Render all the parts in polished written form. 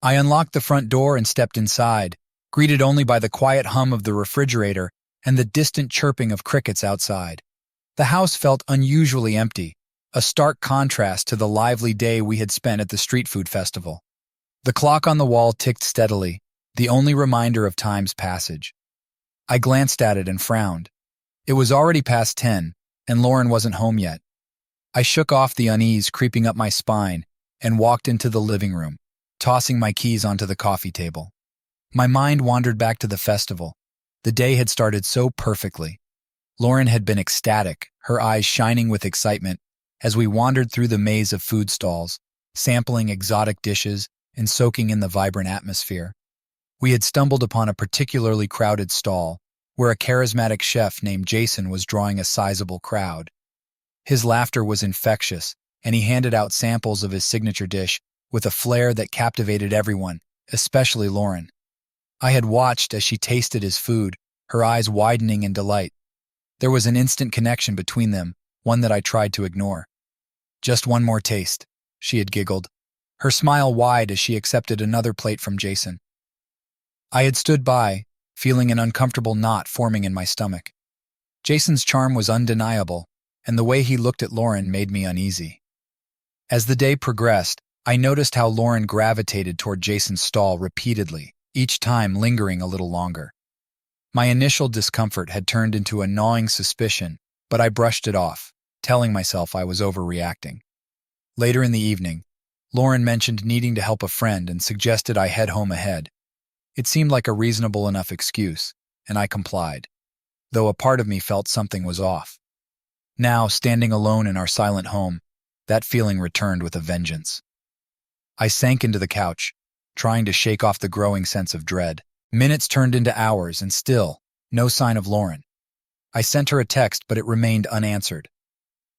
I unlocked the front door and stepped inside, greeted only by the quiet hum of the refrigerator and the distant chirping of crickets outside. The house felt unusually empty, a stark contrast to the lively day we had spent at the street food festival. The clock on the wall ticked steadily, the only reminder of time's passage. I glanced at it and frowned. It was already past 10, and Lauren wasn't home yet. I shook off the unease creeping up my spine and walked into the living room, tossing my keys onto the coffee table. My mind wandered back to the festival. The day had started so perfectly. Lauren had been ecstatic, her eyes shining with excitement, as we wandered through the maze of food stalls, sampling exotic dishes and soaking in the vibrant atmosphere. We had stumbled upon a particularly crowded stall, where a charismatic chef named Jason was drawing a sizable crowd. His laughter was infectious, and he handed out samples of his signature dish with a flair that captivated everyone, especially Lauren. I had watched as she tasted his food, her eyes widening in delight. There was an instant connection between them, one that I tried to ignore. "Just one more taste," she had giggled, her smile wide as she accepted another plate from Jason. I had stood by, feeling an uncomfortable knot forming in my stomach. Jason's charm was undeniable, and the way he looked at Lauren made me uneasy. As the day progressed, I noticed how Lauren gravitated toward Jason's stall repeatedly, each time lingering a little longer. My initial discomfort had turned into a gnawing suspicion, but I brushed it off, telling myself I was overreacting. Later in the evening, Lauren mentioned needing to help a friend and suggested I head home ahead. It seemed like a reasonable enough excuse, and I complied, though a part of me felt something was off. Now, standing alone in our silent home, that feeling returned with a vengeance. I sank into the couch, trying to shake off the growing sense of dread. Minutes turned into hours, and still, no sign of Lauren. I sent her a text, but it remained unanswered.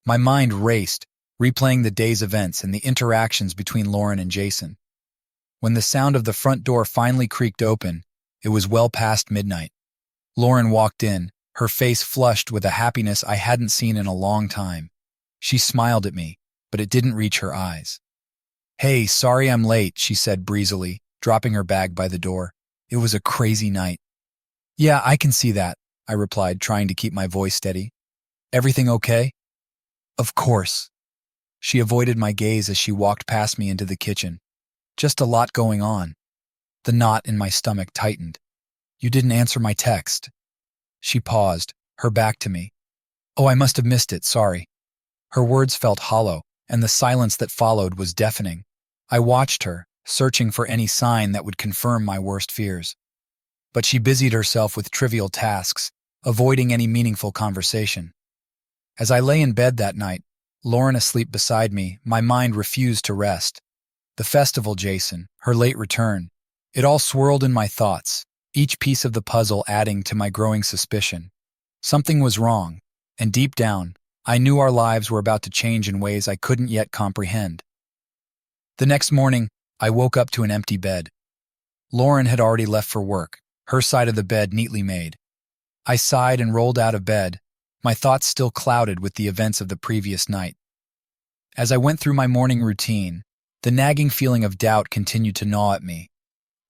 My mind raced, replaying the day's events and the interactions between Lauren and Jason. When the sound of the front door finally creaked open, it was well past midnight. Lauren walked in, her face flushed with a happiness I hadn't seen in a long time. She smiled at me, but it didn't reach her eyes. "Hey, sorry I'm late," she said breezily, dropping her bag by the door. "It was a crazy night." "Yeah, I can see that," I replied, trying to keep my voice steady. "Everything okay?" "Of course." She avoided my gaze as she walked past me into the kitchen. "Just a lot going on." The knot in my stomach tightened. "You didn't answer my text." She paused, her back to me. "Oh, I must have missed it, sorry." Her words felt hollow, and the silence that followed was deafening. I watched her, searching for any sign that would confirm my worst fears. But she busied herself with trivial tasks, avoiding any meaningful conversation. As I lay in bed that night, Lauren asleep beside me, my mind refused to rest. The festival, Jason, her late return, it all swirled in my thoughts, each piece of the puzzle adding to my growing suspicion. Something was wrong, and deep down, I knew our lives were about to change in ways I couldn't yet comprehend. The next morning, I woke up to an empty bed. Lauren had already left for work, her side of the bed neatly made. I sighed and rolled out of bed, my thoughts still clouded with the events of the previous night. As I went through my morning routine, the nagging feeling of doubt continued to gnaw at me.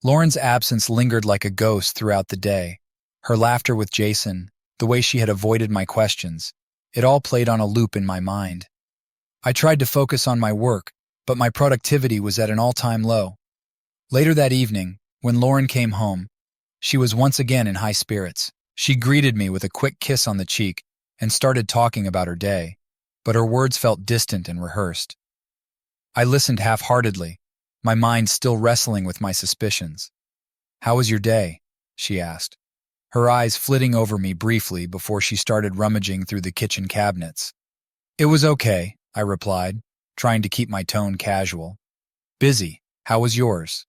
Lauren's absence lingered like a ghost throughout the day. Her laughter with Jason, the way she had avoided my questions, it all played on a loop in my mind. I tried to focus on my work, but my productivity was at an all-time low. Later that evening, when Lauren came home, she was once again in high spirits. She greeted me with a quick kiss on the cheek and started talking about her day, but her words felt distant and rehearsed. I listened half-heartedly, my mind still wrestling with my suspicions. "How was your day?" she asked, her eyes flitting over me briefly before she started rummaging through the kitchen cabinets. "It was okay," I replied, trying to keep my tone casual. "Busy. How was yours?"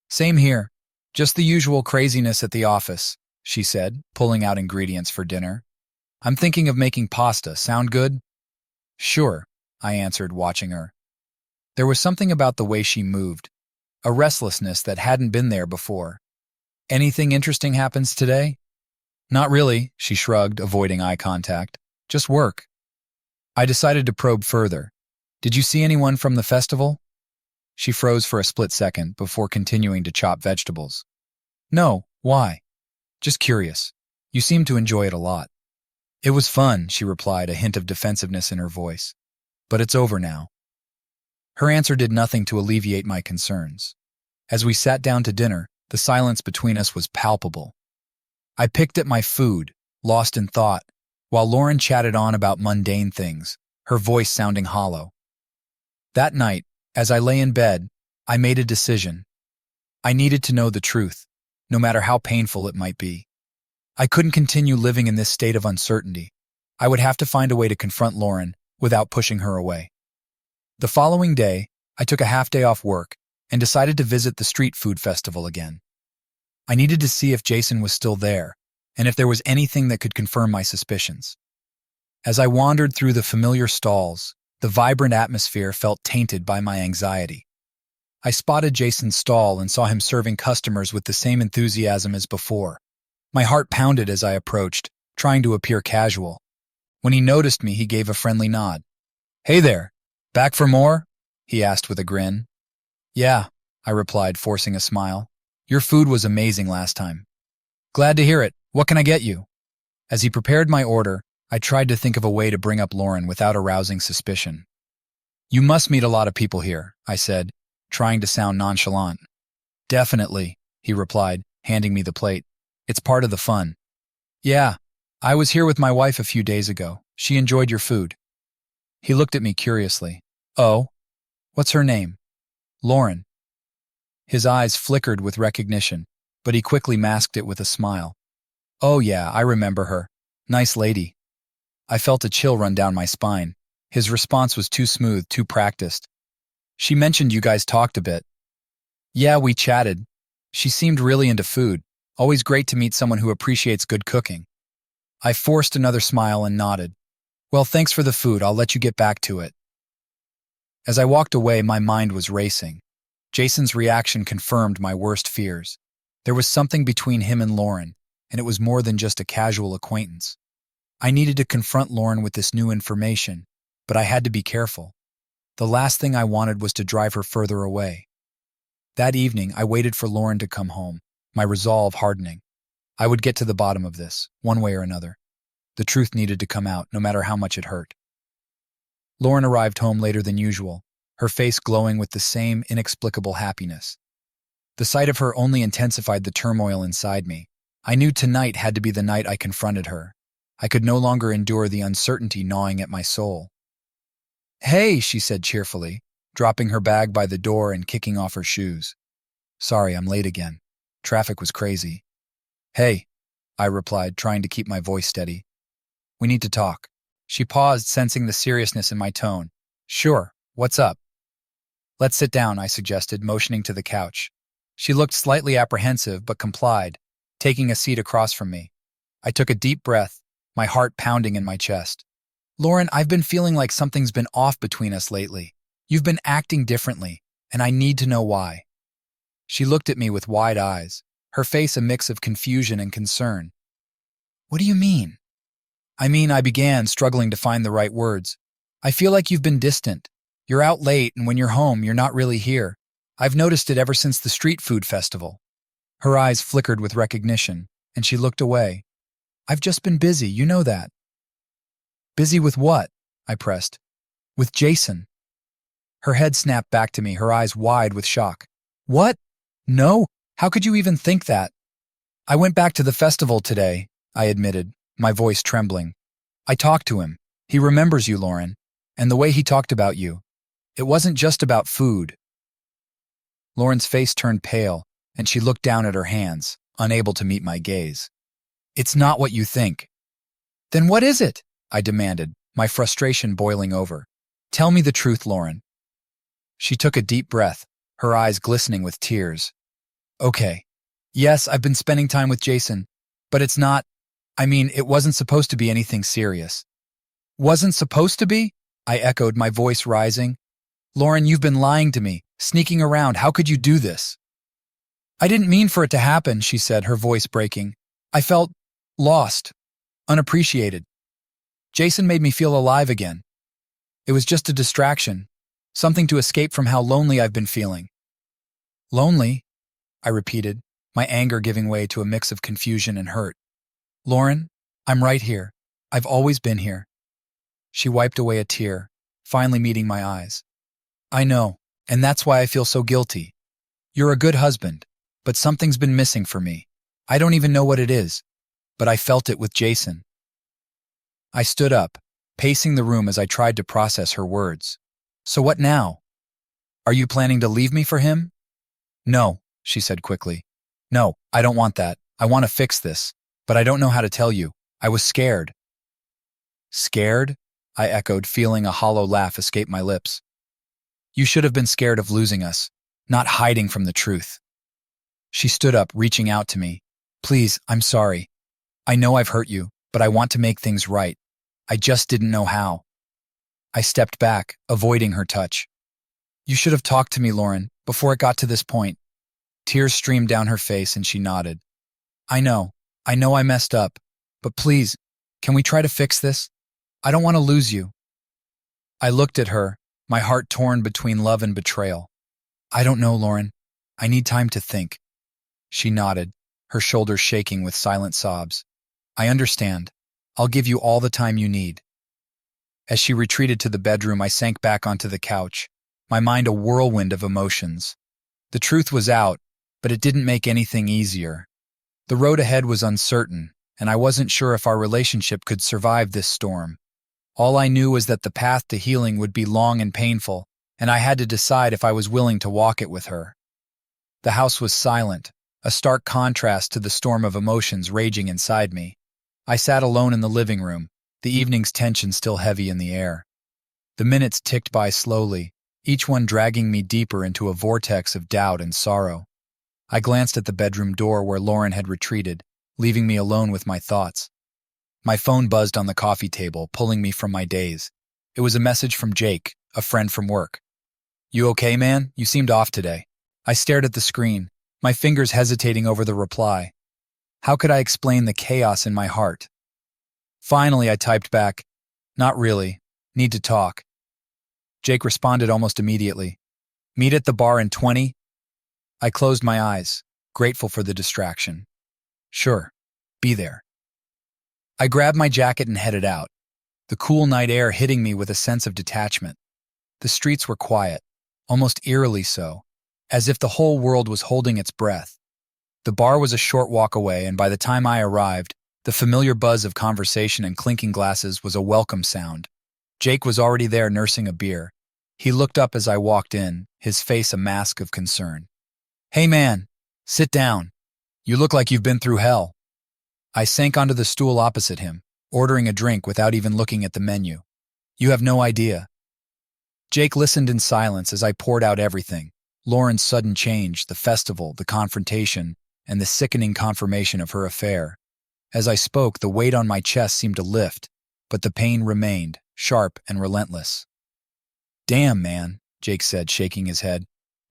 "Same here. Just the usual craziness at the office," she said, pulling out ingredients for dinner. "I'm thinking of making pasta. Sound good?" "Sure," I answered, watching her. There was something about the way she moved, a restlessness that hadn't been there before. "Anything interesting happens today?" "Not really," she shrugged, avoiding eye contact. "Just work." I decided to probe further. "Did you see anyone from the festival?" She froze for a split second before continuing to chop vegetables. No, why? Just curious. You seem to enjoy it a lot. It was fun, she replied, a hint of defensiveness in her voice. But it's over now. Her answer did nothing to alleviate my concerns. As we sat down to dinner, the silence between us was palpable. I picked at my food, lost in thought, while Lauren chatted on about mundane things, her voice sounding hollow. That night, as I lay in bed, I made a decision. I needed to know the truth, no matter how painful it might be. I couldn't continue living in this state of uncertainty. I would have to find a way to confront Lauren without pushing her away. The following day, I took a half-day off work and decided to visit the street food festival again. I needed to see if Jason was still there and if there was anything that could confirm my suspicions. As I wandered through the familiar stalls, the vibrant atmosphere felt tainted by my anxiety. I spotted Jason's stall and saw him serving customers with the same enthusiasm as before. My heart pounded as I approached, trying to appear casual. When he noticed me, he gave a friendly nod. "Hey there, back for more?" he asked with a grin. "Yeah," I replied, forcing a smile. "Your food was amazing last time." "Glad to hear it. What can I get you?" As he prepared my order, I tried to think of a way to bring up Lauren without arousing suspicion. "You must meet a lot of people here," I said, trying to sound nonchalant. "Definitely," he replied, handing me the plate. "It's part of the fun." "Yeah, I was here with my wife a few days ago. She enjoyed your food." He looked at me curiously. "Oh? What's her name?" "Lauren." His eyes flickered with recognition, but he quickly masked it with a smile. "Oh yeah, I remember her. Nice lady." I felt a chill run down my spine. His response was too smooth, too practiced. "She mentioned you guys talked a bit." "Yeah, we chatted. She seemed really into food. Always great to meet someone who appreciates good cooking." I forced another smile and nodded. "Well, thanks for the food. I'll let you get back to it." As I walked away, my mind was racing. Jason's reaction confirmed my worst fears. There was something between him and Lauren, and it was more than just a casual acquaintance. I needed to confront Lauren with this new information, but I had to be careful. The last thing I wanted was to drive her further away. That evening, I waited for Lauren to come home, my resolve hardening. I would get to the bottom of this, one way or another. The truth needed to come out, no matter how much it hurt. Lauren arrived home later than usual, her face glowing with the same inexplicable happiness. The sight of her only intensified the turmoil inside me. I knew tonight had to be the night I confronted her. I could no longer endure the uncertainty gnawing at my soul. "Hey," she said cheerfully, dropping her bag by the door and kicking off her shoes. "Sorry, I'm late again. Traffic was crazy." "Hey," I replied, trying to keep my voice steady. "We need to talk." She paused, sensing the seriousness in my tone. "Sure, what's up?" "Let's sit down," I suggested, motioning to the couch. She looked slightly apprehensive, but complied, taking a seat across from me. I took a deep breath, my heart pounding in my chest. "Lauren, I've been feeling like something's been off between us lately. You've been acting differently, and I need to know why." She looked at me with wide eyes, her face a mix of confusion and concern. "What do you mean?" I began, struggling to find the right words. "I feel like you've been distant. You're out late, and when you're home, you're not really here. I've noticed it ever since the street food festival." Her eyes flickered with recognition, and she looked away. "I've just been busy, you know that." "Busy with what?" I pressed. "With Jason." Her head snapped back to me, her eyes wide with shock. "What? No, how could you even think that?" "I went back to the festival today," I admitted, my voice trembling. "I talked to him. He remembers you, Lauren, and the way he talked about you. It wasn't just about food." Lauren's face turned pale, and she looked down at her hands, unable to meet my gaze. "It's not what you think." "Then what is it?" I demanded, my frustration boiling over. "Tell me the truth, Lauren." She took a deep breath, her eyes glistening with tears. "Okay. Yes, I've been spending time with Jason, but it's not, it wasn't supposed to be anything serious." "Wasn't supposed to be?" I echoed, my voice rising. "Lauren, you've been lying to me, sneaking around. How could you do this?" "I didn't mean for it to happen," she said, her voice breaking. "I felt lost, unappreciated. Jason made me feel alive again. It was just a distraction. Something to escape from how lonely I've been feeling. Lonely? I repeated, my anger giving way to a mix of confusion and hurt. Lauren, I'm right here. I've always been here. She wiped away a tear, finally meeting my eyes. I know, and that's why I feel so guilty. You're a good husband, but something's been missing for me. I don't even know what it is, but I felt it with Jason. I stood up, pacing the room as I tried to process her words. So what now? Are you planning to leave me for him? No, she said quickly. No, I don't want that. I want to fix this, but I don't know how to tell you. I was scared. Scared? I echoed, feeling a hollow laugh escape my lips. You should have been scared of losing us, not hiding from the truth. She stood up, reaching out to me. Please, I'm sorry. I know I've hurt you, but I want to make things right. I just didn't know how. I stepped back, avoiding her touch. You should have talked to me, Lauren, before it got to this point. Tears streamed down her face and she nodded. I know I messed up, but please, can we try to fix this? I don't want to lose you. I looked at her, my heart torn between love and betrayal. I don't know, Lauren. I need time to think. She nodded, her shoulders shaking with silent sobs. I understand. I'll give you all the time you need. As she retreated to the bedroom, I sank back onto the couch, my mind a whirlwind of emotions. The truth was out, but it didn't make anything easier. The road ahead was uncertain, and I wasn't sure if our relationship could survive this storm. All I knew was that the path to healing would be long and painful, and I had to decide if I was willing to walk it with her. The house was silent, a stark contrast to the storm of emotions raging inside me. I sat alone in the living room, the evening's tension still heavy in the air. The minutes ticked by slowly, each one dragging me deeper into a vortex of doubt and sorrow. I glanced at the bedroom door where Lauren had retreated, leaving me alone with my thoughts. My phone buzzed on the coffee table, pulling me from my daze. It was a message from Jake, a friend from work. You okay, man? You seemed off today. I stared at the screen, my fingers hesitating over the reply. How could I explain the chaos in my heart? Finally, I typed back, not really. Need to talk. Jake responded almost immediately. Meet at the bar in 20? I closed my eyes, grateful for the distraction. Sure, be there. I grabbed my jacket and headed out, the cool night air hitting me with a sense of detachment. The streets were quiet, almost eerily so, as if the whole world was holding its breath. The bar was a short walk away, and by the time I arrived, the familiar buzz of conversation and clinking glasses was a welcome sound. Jake was already there nursing a beer. He looked up as I walked in, his face a mask of concern. Hey man, sit down. You look like you've been through hell. I sank onto the stool opposite him, ordering a drink without even looking at the menu. You have no idea. Jake listened in silence as I poured out everything. Lauren's sudden change, the festival, the confrontation, and the sickening confirmation of her affair. As I spoke, the weight on my chest seemed to lift, but the pain remained, sharp and relentless. Damn, man, Jake said, shaking his head.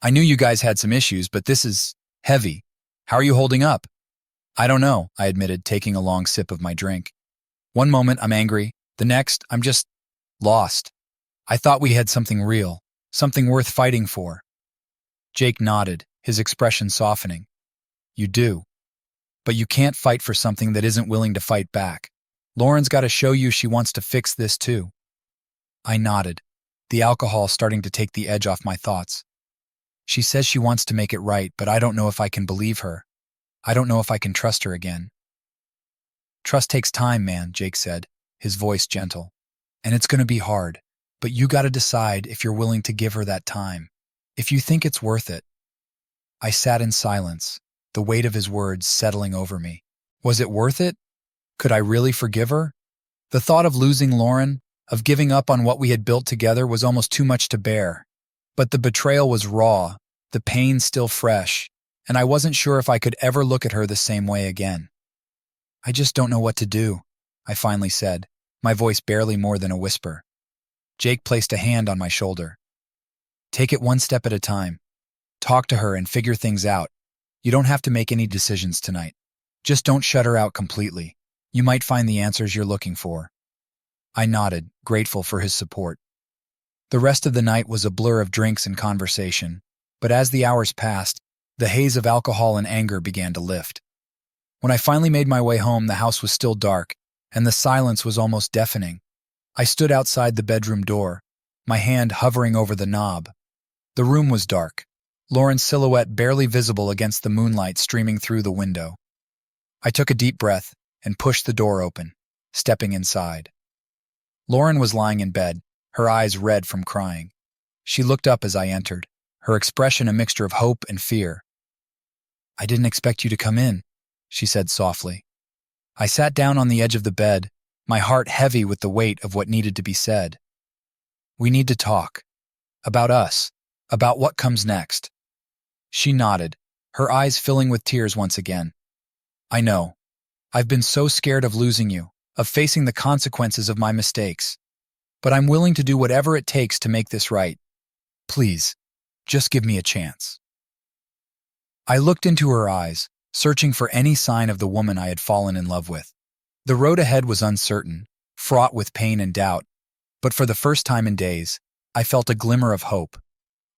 I knew you guys had some issues, but this is heavy. How are you holding up? I don't know, I admitted, taking a long sip of my drink. One moment, I'm angry. The next, I'm just lost. I thought we had something real, something worth fighting for. Jake nodded, his expression softening. You do. But you can't fight for something that isn't willing to fight back. Lauren's got to show you she wants to fix this too. I nodded, the alcohol starting to take the edge off my thoughts. She says she wants to make it right, but I don't know if I can believe her. I don't know if I can trust her again. Trust takes time, man, Jake said, his voice gentle. And it's going to be hard, but you got to decide if you're willing to give her that time, if you think it's worth it. I sat in silence, the weight of his words settling over me. Was it worth it? Could I really forgive her? The thought of losing Lauren, of giving up on what we had built together, was almost too much to bear. But the betrayal was raw, the pain still fresh, and I wasn't sure if I could ever look at her the same way again. I just don't know what to do, I finally said, my voice barely more than a whisper. Jake placed a hand on my shoulder. Take it one step at a time. Talk to her and figure things out. You don't have to make any decisions tonight. Just don't shut her out completely. You might find the answers you're looking for. I nodded, grateful for his support. The rest of the night was a blur of drinks and conversation, but as the hours passed, the haze of alcohol and anger began to lift. When I finally made my way home, the house was still dark, and the silence was almost deafening. I stood outside the bedroom door, my hand hovering over the knob. The room was dark, Lauren's silhouette barely visible against the moonlight streaming through the window. I took a deep breath and pushed the door open, stepping inside. Lauren was lying in bed, her eyes red from crying. She looked up as I entered, her expression a mixture of hope and fear. "I didn't expect you to come in," she said softly. I sat down on the edge of the bed, my heart heavy with the weight of what needed to be said. "We need to talk. About us. About what comes next." She nodded, her eyes filling with tears once again. "I know. I've been so scared of losing you, of facing the consequences of my mistakes. But I'm willing to do whatever it takes to make this right. Please, just give me a chance." I looked into her eyes, searching for any sign of the woman I had fallen in love with. The road ahead was uncertain, fraught with pain and doubt, but for the first time in days, I felt a glimmer of hope.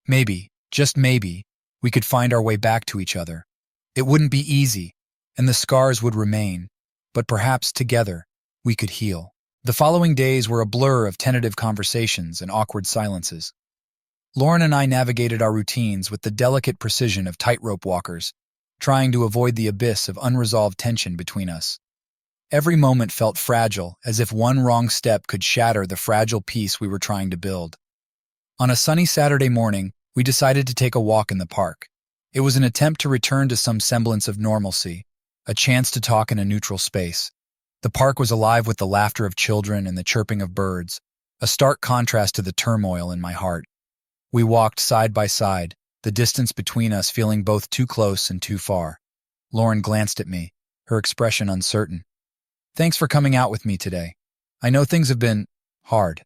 Maybe, just maybe, we could find our way back to each other. It wouldn't be easy, and the scars would remain, but perhaps together we could heal. The following days were a blur of tentative conversations and awkward silences. Lauren and I navigated our routines with the delicate precision of tightrope walkers, trying to avoid the abyss of unresolved tension between us. Every moment felt fragile, as if one wrong step could shatter the fragile peace we were trying to build. On a sunny Saturday morning, we decided to take a walk in the park. It was an attempt to return to some semblance of normalcy, a chance to talk in a neutral space. The park was alive with the laughter of children and the chirping of birds, a stark contrast to the turmoil in my heart. We walked side by side, the distance between us feeling both too close and too far. Lauren glanced at me, her expression uncertain. "Thanks for coming out with me today. I know things have been hard."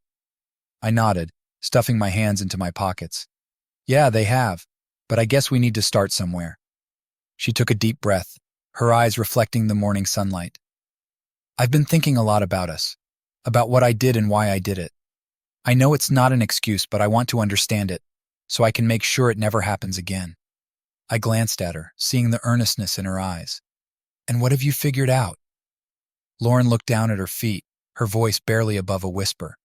I nodded, stuffing my hands into my pockets. "Yeah, they have, but I guess we need to start somewhere." She took a deep breath, her eyes reflecting the morning sunlight. "I've been thinking a lot about us, about what I did and why I did it. I know it's not an excuse, but I want to understand it, so I can make sure it never happens again." I glanced at her, seeing the earnestness in her eyes. "And what have you figured out?" Lauren looked down at her feet, her voice barely above a whisper.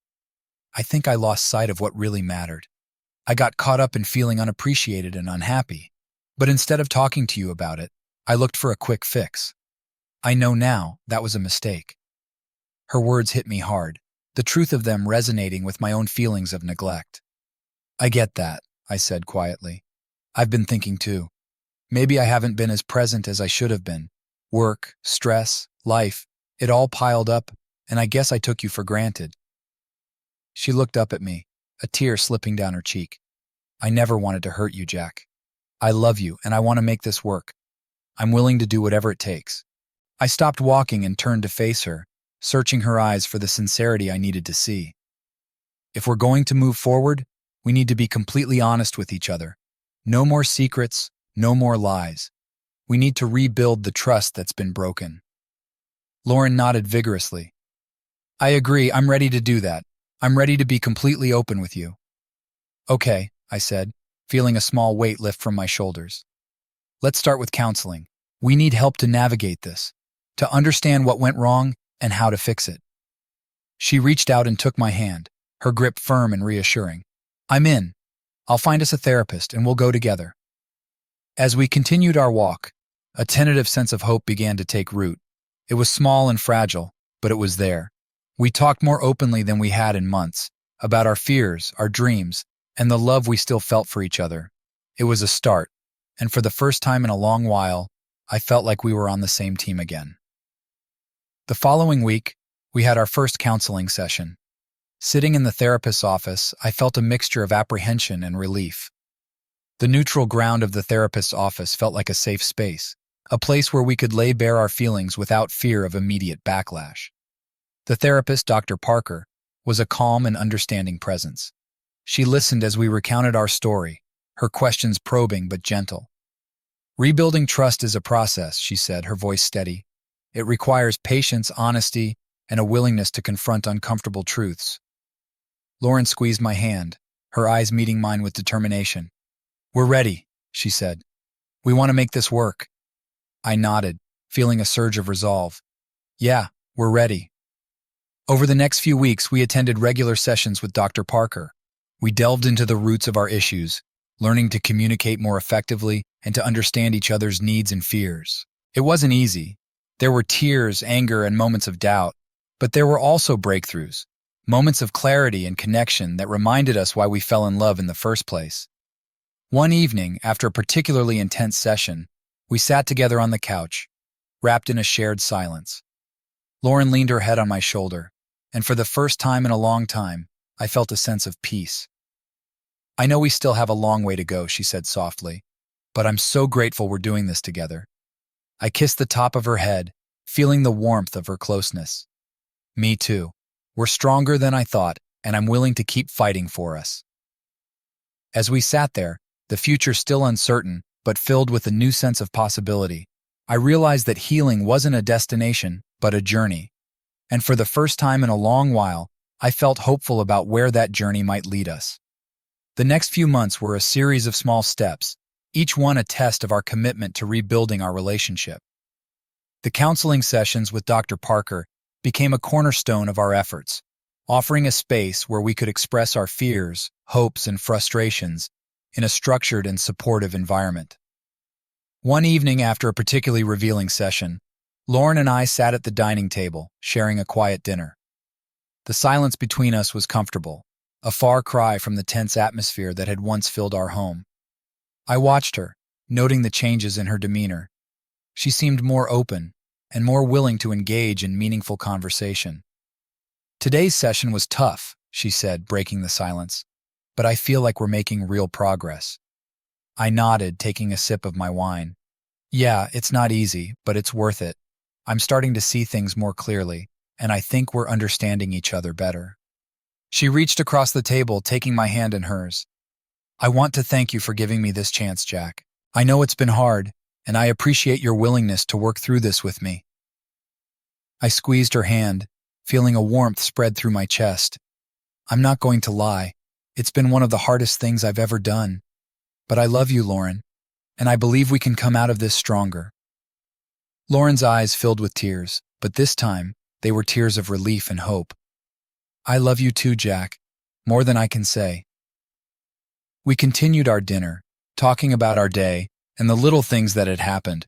"I think I lost sight of what really mattered. I got caught up in feeling unappreciated and unhappy. But instead of talking to you about it, I looked for a quick fix. I know now that was a mistake." Her words hit me hard, the truth of them resonating with my own feelings of neglect. "I get that," I said quietly. "I've been thinking too. Maybe I haven't been as present as I should have been. Work, stress, life, it all piled up, and I guess I took you for granted." She looked up at me, a tear slipping down her cheek. "I never wanted to hurt you, Jack. I love you, and I want to make this work. I'm willing to do whatever it takes." I stopped walking and turned to face her, searching her eyes for the sincerity I needed to see. "If we're going to move forward, we need to be completely honest with each other. No more secrets, no more lies. We need to rebuild the trust that's been broken." Lauren nodded vigorously. "I agree, I'm ready to do that. I'm ready to be completely open with you." "Okay," I said, feeling a small weight lift from my shoulders. "Let's start with counseling. We need help to navigate this, to understand what went wrong and how to fix it." She reached out and took my hand, her grip firm and reassuring. "I'm in. I'll find us a therapist and we'll go together." As we continued our walk, a tentative sense of hope began to take root. It was small and fragile, but it was there. We talked more openly than we had in months, about our fears, our dreams, and the love we still felt for each other. It was a start, and for the first time in a long while, I felt like we were on the same team again. The following week, we had our first counseling session. Sitting in the therapist's office, I felt a mixture of apprehension and relief. The neutral ground of the therapist's office felt like a safe space, a place where we could lay bare our feelings without fear of immediate backlash. The therapist, Dr. Parker, was a calm and understanding presence. She listened as we recounted our story, her questions probing but gentle. "Rebuilding trust is a process," she said, her voice steady. "It requires patience, honesty, and a willingness to confront uncomfortable truths." Lauren squeezed my hand, her eyes meeting mine with determination. "We're ready," she said. "We want to make this work." I nodded, feeling a surge of resolve. "Yeah, we're ready." Over the next few weeks, we attended regular sessions with Dr. Parker. We delved into the roots of our issues, learning to communicate more effectively and to understand each other's needs and fears. It wasn't easy. There were tears, anger, and moments of doubt, but there were also breakthroughs, moments of clarity and connection that reminded us why we fell in love in the first place. One evening, after a particularly intense session, we sat together on the couch, wrapped in a shared silence. Lauren leaned her head on my shoulder, and for the first time in a long time, I felt a sense of peace. "I know we still have a long way to go," she said softly, "but I'm so grateful we're doing this together." I kissed the top of her head, feeling the warmth of her closeness. "Me too. We're stronger than I thought, and I'm willing to keep fighting for us." As we sat there, the future still uncertain, but filled with a new sense of possibility, I realized that healing wasn't a destination, but a journey. And for the first time in a long while, I felt hopeful about where that journey might lead us. The next few months were a series of small steps, each one a test of our commitment to rebuilding our relationship. The counseling sessions with Dr. Parker became a cornerstone of our efforts, offering a space where we could express our fears, hopes, and frustrations in a structured and supportive environment. One evening after a particularly revealing session, Lauren and I sat at the dining table, sharing a quiet dinner. The silence between us was comfortable, a far cry from the tense atmosphere that had once filled our home. I watched her, noting the changes in her demeanor. She seemed more open and more willing to engage in meaningful conversation. "Today's session was tough," she said, breaking the silence, "but I feel like we're making real progress." I nodded, taking a sip of my wine. "Yeah, it's not easy, but it's worth it. I'm starting to see things more clearly, and I think we're understanding each other better." She reached across the table, taking my hand in hers. "I want to thank you for giving me this chance, Jack. I know it's been hard, and I appreciate your willingness to work through this with me." I squeezed her hand, feeling a warmth spread through my chest. "I'm not going to lie. It's been one of the hardest things I've ever done. But I love you, Lauren, and I believe we can come out of this stronger." Lauren's eyes filled with tears, but this time, they were tears of relief and hope. "I love you too, Jack, more than I can say." We continued our dinner, talking about our day and the little things that had happened.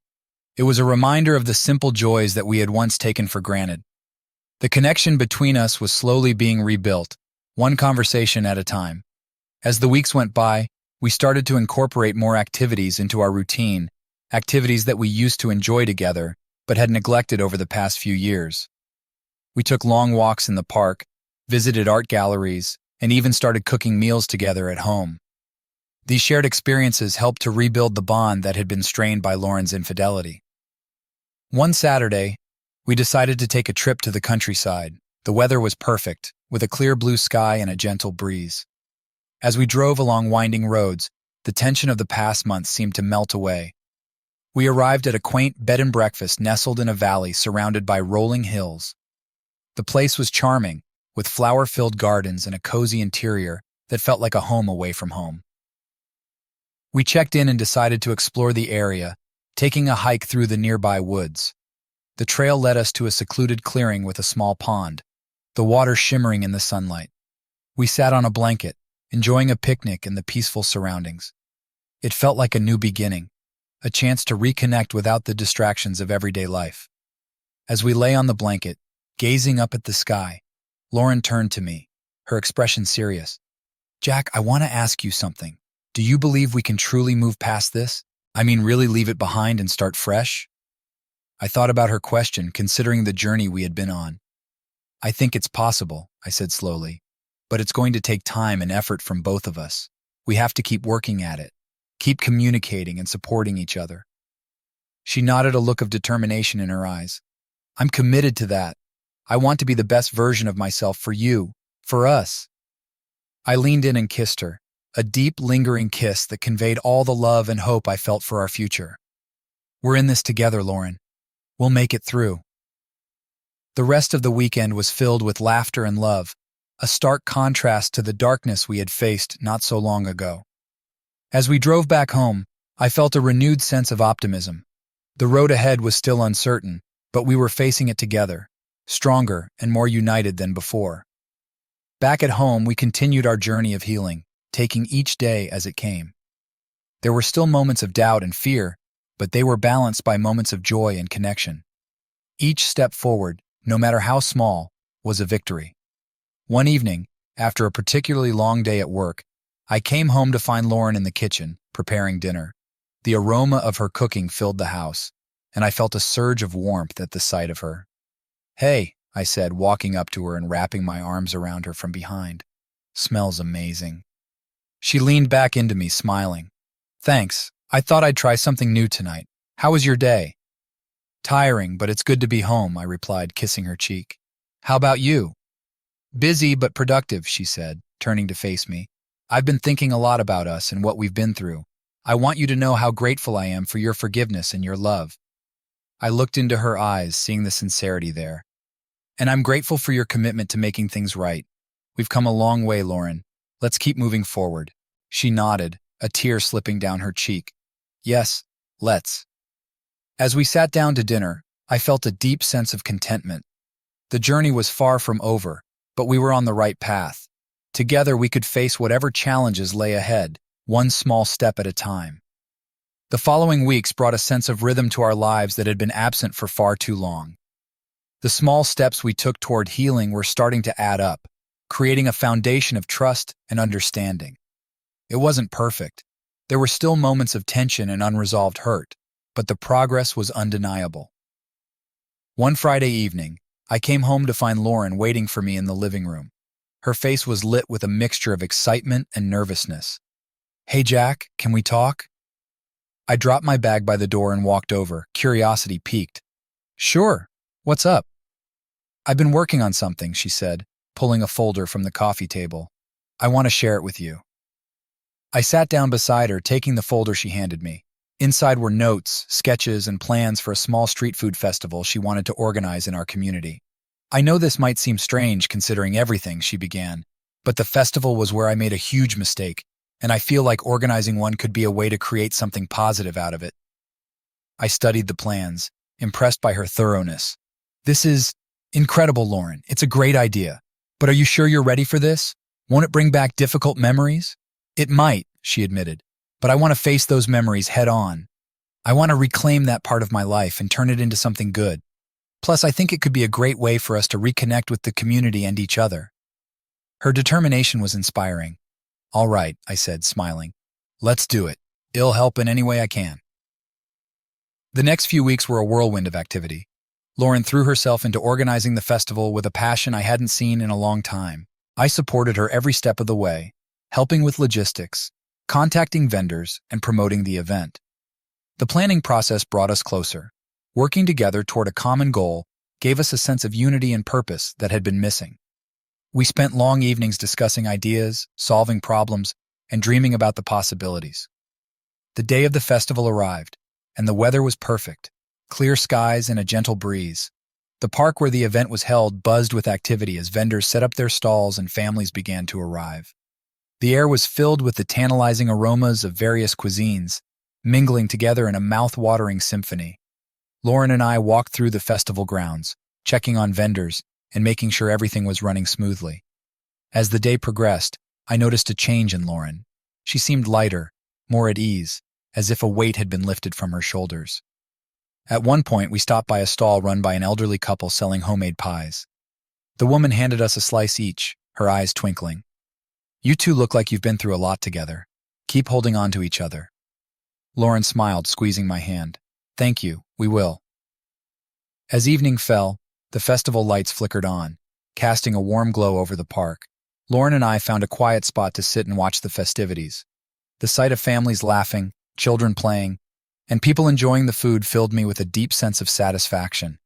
It was a reminder of the simple joys that we had once taken for granted. The connection between us was slowly being rebuilt, one conversation at a time. As the weeks went by, we started to incorporate more activities into our routine, activities that we used to enjoy together, but had neglected over the past few years. We took long walks in the park, visited art galleries, and even started cooking meals together at home. These shared experiences helped to rebuild the bond that had been strained by Lauren's infidelity. One Saturday, we decided to take a trip to the countryside. The weather was perfect, with a clear blue sky and a gentle breeze. As we drove along winding roads, the tension of the past months seemed to melt away. We arrived at a quaint bed and breakfast nestled in a valley surrounded by rolling hills. The place was charming, with flower-filled gardens and a cozy interior that felt like a home away from home. We checked in and decided to explore the area, taking a hike through the nearby woods. The trail led us to a secluded clearing with a small pond, the water shimmering in the sunlight. We sat on a blanket, enjoying a picnic in the peaceful surroundings. It felt like a new beginning, a chance to reconnect without the distractions of everyday life. As we lay on the blanket, gazing up at the sky, Lauren turned to me, her expression serious. "Jack, I want to ask you something. Do you believe we can truly move past this? I mean, really leave it behind and start fresh?" I thought about her question, considering the journey we had been on. "I think it's possible," I said slowly, "but it's going to take time and effort from both of us. We have to keep working at it, keep communicating and supporting each other." She nodded, a look of determination in her eyes. "I'm committed to that. I want to be the best version of myself for you, for us." I leaned in and kissed her, a deep, lingering kiss that conveyed all the love and hope I felt for our future. "We're in this together, Lauren. We'll make it through." The rest of the weekend was filled with laughter and love, a stark contrast to the darkness we had faced not so long ago. As we drove back home, I felt a renewed sense of optimism. The road ahead was still uncertain, but we were facing it together, stronger and more united than before. Back at home, we continued our journey of healing, taking each day as it came. There were still moments of doubt and fear, but they were balanced by moments of joy and connection. Each step forward, no matter how small, was a victory. One evening, after a particularly long day at work, I came home to find Lauren in the kitchen, preparing dinner. The aroma of her cooking filled the house, and I felt a surge of warmth at the sight of her. "Hey," I said, walking up to her and wrapping my arms around her from behind. "Smells amazing." She leaned back into me, smiling. "Thanks. I thought I'd try something new tonight. How was your day?" "Tiring, but it's good to be home," I replied, kissing her cheek. "How about you?" "Busy but productive," she said, turning to face me. "I've been thinking a lot about us and what we've been through. I want you to know how grateful I am for your forgiveness and your love." I looked into her eyes, seeing the sincerity there. "And I'm grateful for your commitment to making things right. We've come a long way, Lauren. Let's keep moving forward." She nodded, a tear slipping down her cheek. "Yes, let's." As we sat down to dinner, I felt a deep sense of contentment. The journey was far from over, but we were on the right path. Together we could face whatever challenges lay ahead, one small step at a time. The following weeks brought a sense of rhythm to our lives that had been absent for far too long. The small steps we took toward healing were starting to add up, creating a foundation of trust and understanding. It wasn't perfect. There were still moments of tension and unresolved hurt, but the progress was undeniable. One Friday evening, I came home to find Lauren waiting for me in the living room. Her face was lit with a mixture of excitement and nervousness. "Hey Jack, can we talk?" I dropped my bag by the door and walked over, curiosity piqued. "Sure. What's up?" "I've been working on something," she said, pulling a folder from the coffee table. "I want to share it with you." I sat down beside her, taking the folder she handed me. Inside were notes, sketches, and plans for a small street food festival she wanted to organize in our community. "I know this might seem strange considering everything," she began, "but the festival was where I made a huge mistake, and I feel like organizing one could be a way to create something positive out of it." I studied the plans, impressed by her thoroughness. "This is incredible, Lauren. It's a great idea. But are you sure you're ready for this? Won't it bring back difficult memories?" "It might," she admitted, "but I want to face those memories head on. I want to reclaim that part of my life and turn it into something good. Plus, I think it could be a great way for us to reconnect with the community and each other." Her determination was inspiring. "All right," I said, smiling. "Let's do it. I'll help in any way I can." The next few weeks were a whirlwind of activity. Lauren threw herself into organizing the festival with a passion I hadn't seen in a long time. I supported her every step of the way, helping with logistics, contacting vendors, and promoting the event. The planning process brought us closer. Working together toward a common goal gave us a sense of unity and purpose that had been missing. We spent long evenings discussing ideas, solving problems, and dreaming about the possibilities. The day of the festival arrived, and the weather was perfect. Clear skies and a gentle breeze. The park where the event was held buzzed with activity as vendors set up their stalls and families began to arrive. The air was filled with the tantalizing aromas of various cuisines, mingling together in a mouth-watering symphony. Lauren and I walked through the festival grounds, checking on vendors and making sure everything was running smoothly. As the day progressed, I noticed a change in Lauren. She seemed lighter, more at ease, as if a weight had been lifted from her shoulders. At one point, we stopped by a stall run by an elderly couple selling homemade pies. The woman handed us a slice each, her eyes twinkling. "You two look like you've been through a lot together. Keep holding on to each other." Lauren smiled, squeezing my hand. "Thank you, we will." As evening fell, the festival lights flickered on, casting a warm glow over the park. Lauren and I found a quiet spot to sit and watch the festivities. The sight of families laughing, children playing, and people enjoying the food filled me with a deep sense of satisfaction.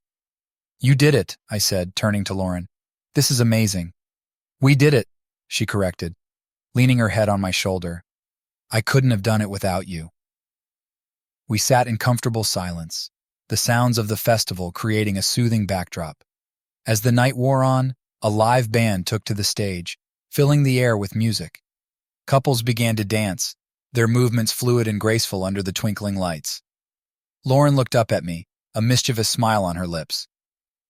"You did it," I said, turning to Lauren. "This is amazing." "We did it," she corrected, leaning her head on my shoulder. "I couldn't have done it without you." We sat in comfortable silence, the sounds of the festival creating a soothing backdrop. As the night wore on, A live band took to the stage, filling the air with music. Couples began to dance, their movements fluid and graceful under the twinkling lights. Lauren looked up at me, a mischievous smile on her lips.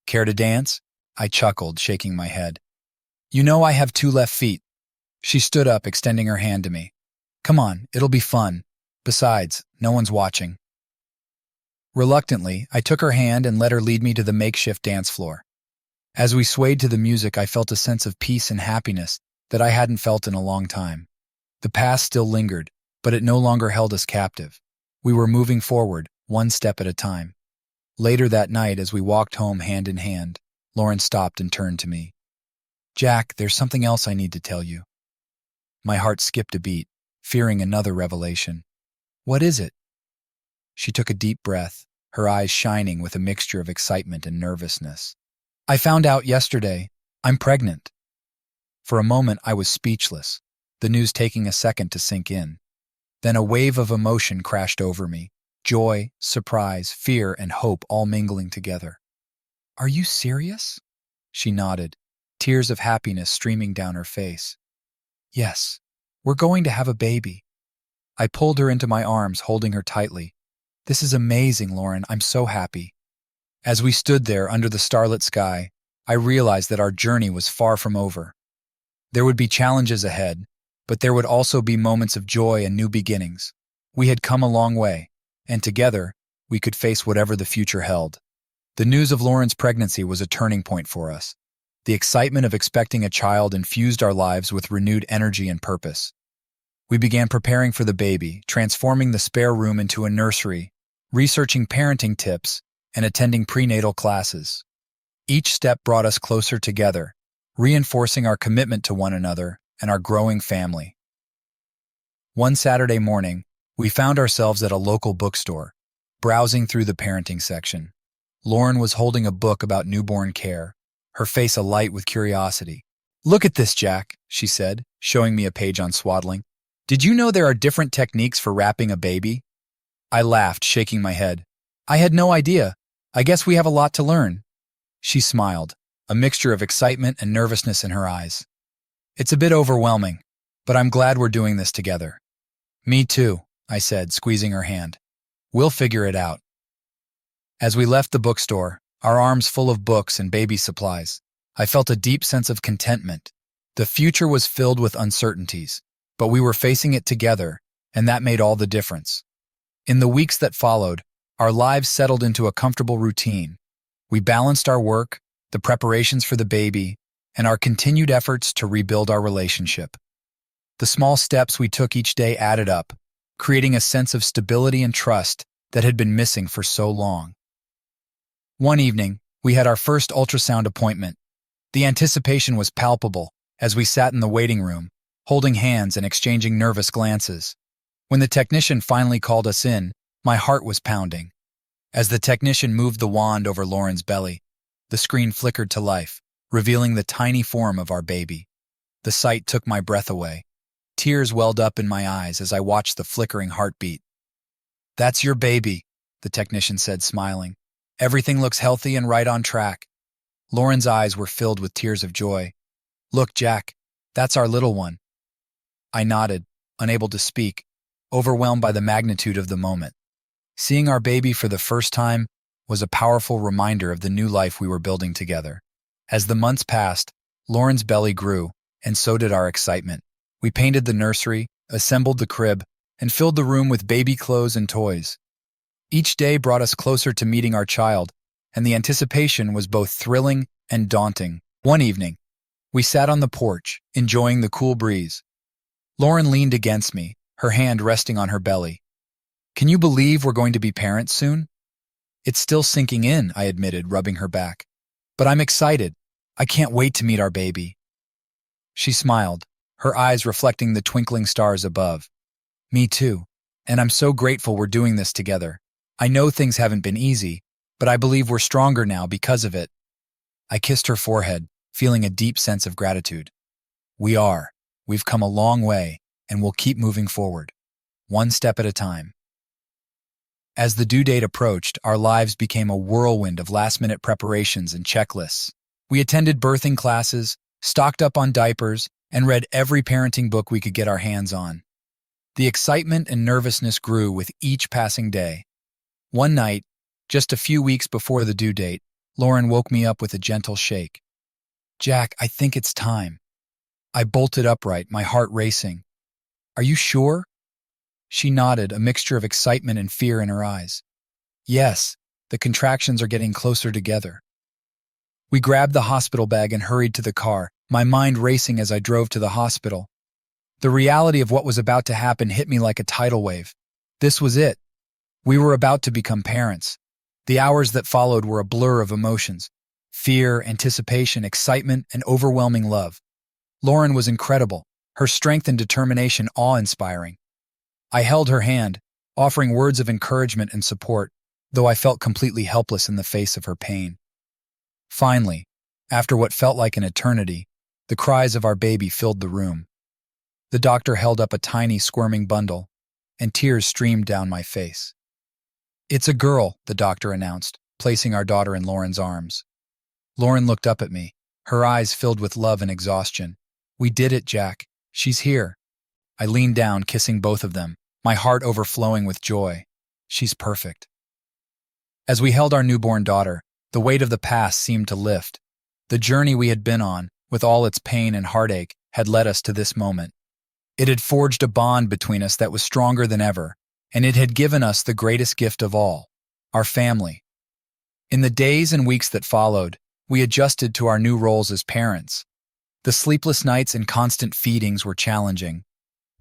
"Care to dance?" I chuckled, shaking my head. "You know I have 2 left feet." She stood up, extending her hand to me. "Come on, it'll be fun. Besides, no one's watching." Reluctantly, I took her hand and let her lead me to the makeshift dance floor. As we swayed to the music, I felt a sense of peace and happiness that I hadn't felt in a long time. The past still lingered, but it no longer held us captive. We were moving forward, one step at a time. Later that night, as we walked home hand in hand, Lauren stopped and turned to me. "Jack, there's something else I need to tell you." My heart skipped a beat, fearing another revelation. "What is it?" She took a deep breath, her eyes shining with a mixture of excitement and nervousness. "I found out yesterday. I'm pregnant." For a moment, I was speechless, the news taking a second to sink in. Then a wave of emotion crashed over me, joy, surprise, fear, and hope all mingling together. "Are you serious?" She nodded, tears of happiness streaming down her face. "Yes, we're going to have a baby." I pulled her into my arms, holding her tightly. "This is amazing, Lauren. I'm so happy." As we stood there under the starlit sky, I realized that our journey was far from over. There would be challenges ahead, but there would also be moments of joy and new beginnings. We had come a long way, and together, we could face whatever the future held. The news of Lauren's pregnancy was a turning point for us. The excitement of expecting a child infused our lives with renewed energy and purpose. We began preparing for the baby, transforming the spare room into a nursery, researching parenting tips, and attending prenatal classes. Each step brought us closer together, reinforcing our commitment to one another and our growing family. One Saturday morning, we found ourselves at a local bookstore, browsing through the parenting section. Lauren was holding a book about newborn care, her face alight with curiosity. "Look at this, Jack," she said, showing me a page on swaddling. "Did you know there are different techniques for wrapping a baby?" I laughed, shaking my head. "I had no idea. I guess we have a lot to learn." She smiled, a mixture of excitement and nervousness in her eyes. "It's a bit overwhelming, but I'm glad we're doing this together." "Me too," I said, squeezing her hand. "We'll figure it out." As we left the bookstore, our arms full of books and baby supplies, I felt a deep sense of contentment. The future was filled with uncertainties, but we were facing it together, and that made all the difference. In the weeks that followed, our lives settled into a comfortable routine. We balanced our work, the preparations for the baby, and our continued efforts to rebuild our relationship. The small steps we took each day added up, creating a sense of stability and trust that had been missing for so long. One evening, we had our first ultrasound appointment. The anticipation was palpable as we sat in the waiting room, holding hands and exchanging nervous glances. When the technician finally called us in, my heart was pounding. As the technician moved the wand over Lauren's belly, the screen flickered to life, revealing the tiny form of our baby. The sight took my breath away. Tears welled up in my eyes as I watched the flickering heartbeat. "That's your baby," the technician said, smiling. "Everything looks healthy and right on track." Lauren's eyes were filled with tears of joy. "Look, Jack, that's our little one." I nodded, unable to speak, overwhelmed by the magnitude of the moment. Seeing our baby for the first time was a powerful reminder of the new life we were building together. As the months passed, Lauren's belly grew, and so did our excitement. We painted the nursery, assembled the crib, and filled the room with baby clothes and toys. Each day brought us closer to meeting our child, and the anticipation was both thrilling and daunting. One evening, we sat on the porch, enjoying the cool breeze. Lauren leaned against me, her hand resting on her belly. "Can you believe we're going to be parents soon?" "It's still sinking in," I admitted, rubbing her back. "But I'm excited. I can't wait to meet our baby." She smiled, her eyes reflecting the twinkling stars above. "Me too, and I'm so grateful we're doing this together. I know things haven't been easy, but I believe we're stronger now because of it." I kissed her forehead, feeling a deep sense of gratitude. "We are. We've come a long way, and we'll keep moving forward, one step at a time." As the due date approached, our lives became a whirlwind of last-minute preparations and checklists. We attended birthing classes, stocked up on diapers, and read every parenting book we could get our hands on. The excitement and nervousness grew with each passing day. One night, just a few weeks before the due date, Lauren woke me up with a gentle shake. "Jack, I think it's time." I bolted upright, my heart racing. "Are you sure?" She nodded, a mixture of excitement and fear in her eyes. "Yes, the contractions are getting closer together." We grabbed the hospital bag and hurried to the car, my mind racing as I drove to the hospital. The reality of what was about to happen hit me like a tidal wave. This was it. We were about to become parents. The hours that followed were a blur of emotions: fear, anticipation, excitement, and overwhelming love. Lauren was incredible, her strength and determination awe-inspiring. I held her hand, offering words of encouragement and support, though I felt completely helpless in the face of her pain. Finally, after what felt like an eternity, the cries of our baby filled the room. The doctor held up a tiny, squirming bundle, and tears streamed down my face. "It's a girl," the doctor announced, placing our daughter in Lauren's arms. Lauren looked up at me, her eyes filled with love and exhaustion. "We did it, Jack. She's here." I leaned down, kissing both of them, my heart overflowing with joy. "She's perfect." As we held our newborn daughter, the weight of the past seemed to lift. The journey we had been on, with all its pain and heartache, had led us to this moment. It had forged a bond between us that was stronger than ever, and it had given us the greatest gift of all: our family. In the days and weeks that followed, we adjusted to our new roles as parents. The sleepless nights and constant feedings were challenging,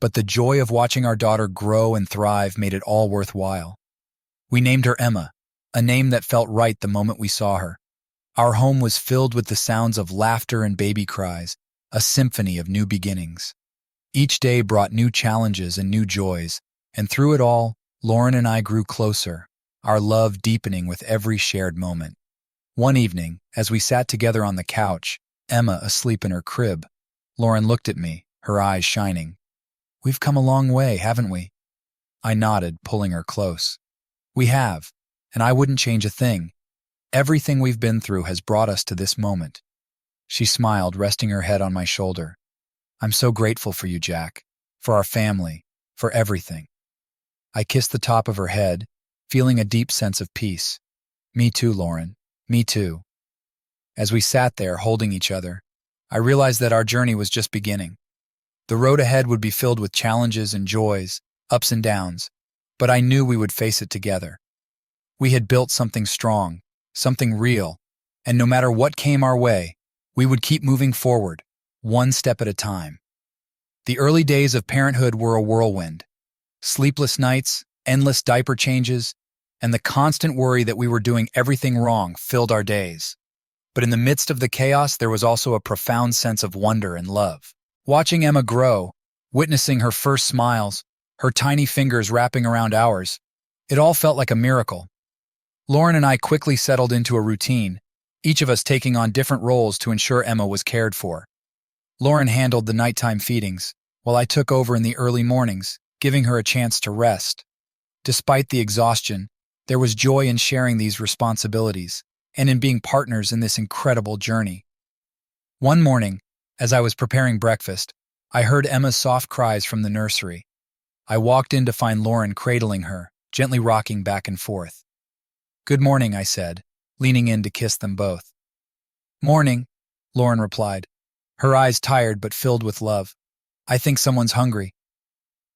but the joy of watching our daughter grow and thrive made it all worthwhile. We named her Emma, a name that felt right the moment we saw her. Our home was filled with the sounds of laughter and baby cries, a symphony of new beginnings. Each day brought new challenges and new joys, and through it all, Lauren and I grew closer, our love deepening with every shared moment. One evening, as we sat together on the couch, Emma asleep in her crib, Lauren looked at me, her eyes shining. "We've come a long way, haven't we?" I nodded, pulling her close. "We have, and I wouldn't change a thing. Everything we've been through has brought us to this moment." She smiled, resting her head on my shoulder. "I'm so grateful for you, Jack, for our family, for everything." I kissed the top of her head, feeling a deep sense of peace. "Me too, Lauren. Me too." As we sat there, holding each other, I realized that our journey was just beginning. The road ahead would be filled with challenges and joys, ups and downs, but I knew we would face it together. We had built something strong, something real, and no matter what came our way, we would keep moving forward, one step at a time. The early days of parenthood were a whirlwind. Sleepless nights, endless diaper changes, and the constant worry that we were doing everything wrong filled our days. But in the midst of the chaos, there was also a profound sense of wonder and love. Watching Emma grow, witnessing her first smiles, her tiny fingers wrapping around ours, it all felt like a miracle. Lauren and I quickly settled into a routine, each of us taking on different roles to ensure Emma was cared for. Lauren handled the nighttime feedings, while I took over in the early mornings, giving her a chance to rest. Despite the exhaustion, there was joy in sharing these responsibilities and in being partners in this incredible journey. One morning, as I was preparing breakfast, I heard Emma's soft cries from the nursery. I walked in to find Lauren cradling her, gently rocking back and forth. "Good morning," I said, leaning in to kiss them both. "Morning," Lauren replied, her eyes tired but filled with love. "I think someone's hungry."